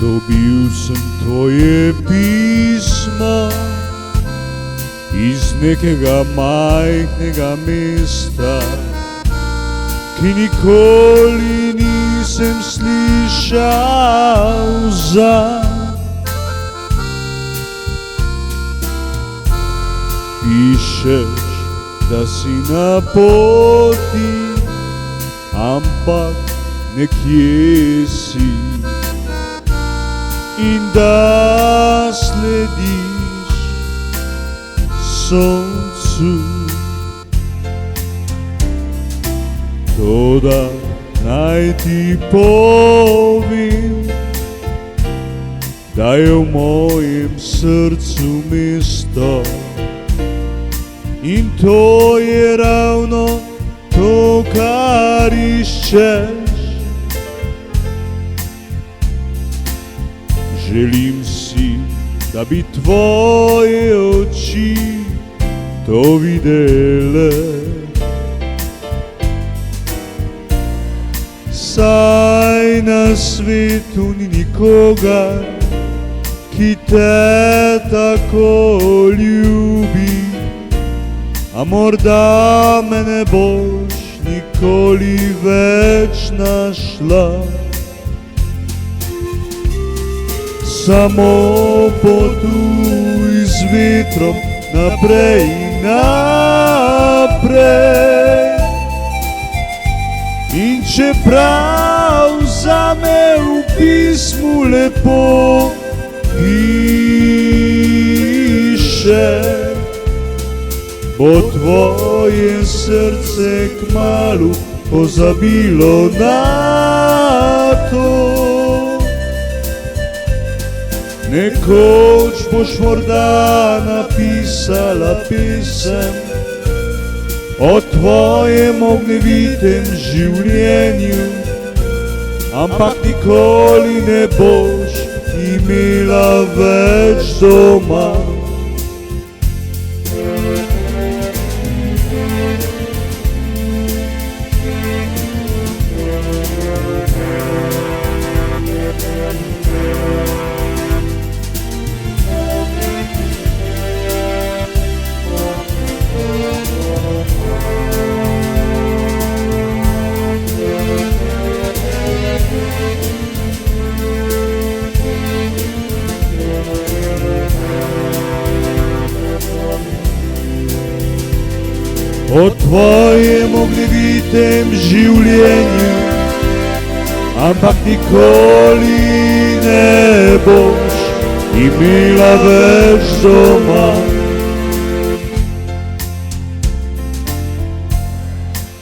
Dobil sem tvoje pismo iz nekega majhnega mesta, ki nikoli nisem slišal za. Pišeš, da si na poti, ampak nekje si, in da slediš soncu. Toda naj ti povem, da je v mojem srcu mesto, in to je ravno to, kar iščeš. Želim si, da bi tvoje oči to videle, saj na svetu ni nikogar, ki te tako ljubi, a morda me ne boš nikoli več našla. Samo potuj z vetrom naprej in naprej, in čeprav zame v pismu lepo piše, bo tvoje srce kmalu pozabilo na to. Nekoč boš morda napisala pesem o tvojem ognjevitem življenju, ampak nikoli ne boš imela več doma. O tvojem ognjevitem življenju, ampak nikoli ne boš imela več doma.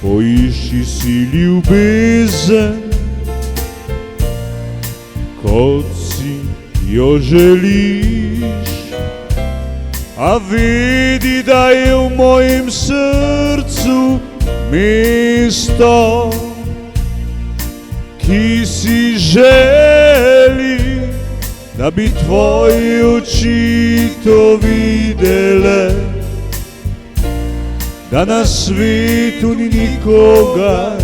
Poišči si ljubezen, kot si jo želiš, a vedi, da je v mojem srcu mesto, ki si želi, da bi tvoje oči to videle, da na svetu ni nikogar,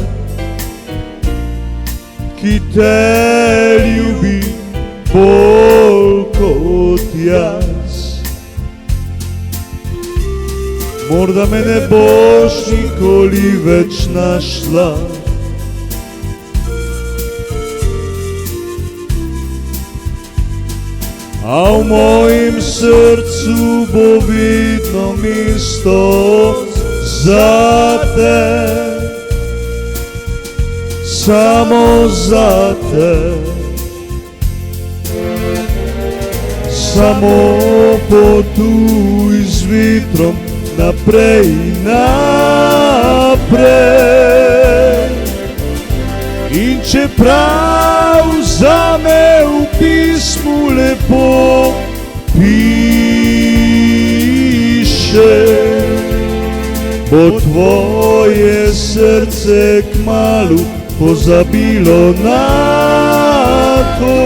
ki te ljubi bolj kot jaz. Morda me ne boš nikoli več našla, a v mojem srcu bo vedno mesto zate, samo zate. Samo potuj z vetrom naprej in naprej, in čeprav zame v pismu lepo piše, bo tvoje srce kmalu pozabilo na to.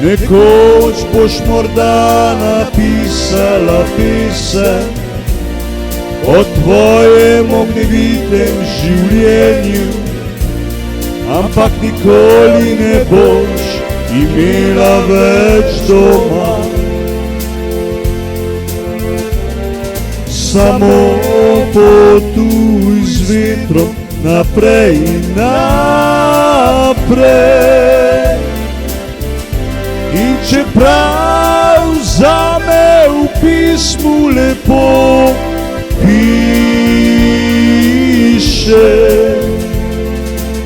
Nekoč boš morda napisala pesem o tvojem ognjevitem življenju, ampak nikoli ne boš imela več doma. Samo potuj z vetrom naprej in naprej. In čeprav zame v pismu lepo piše,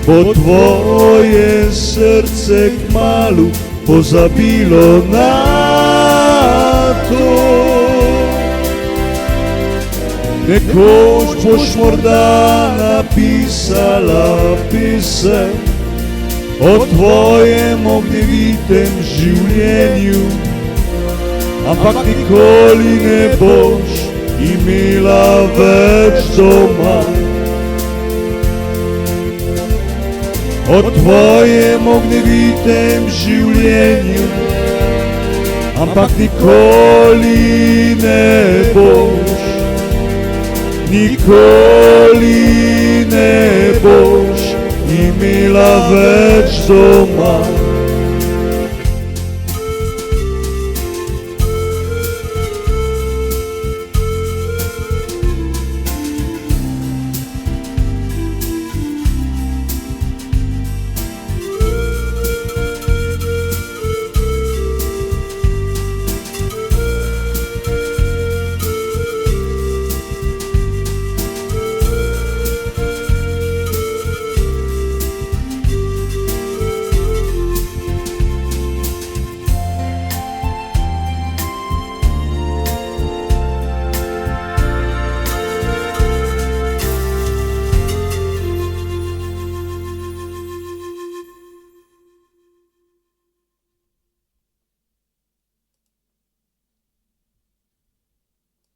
bo tvoje srce kmalu pozabilo na to. Nekoč boš morda napisala pesem o tvojem ognjevitem življenju, ampak nikoli ne boš imela več doma. O tvojem ognjevitem življenju, ampak nikoli ne boš, nikoli ne boš imela več doma.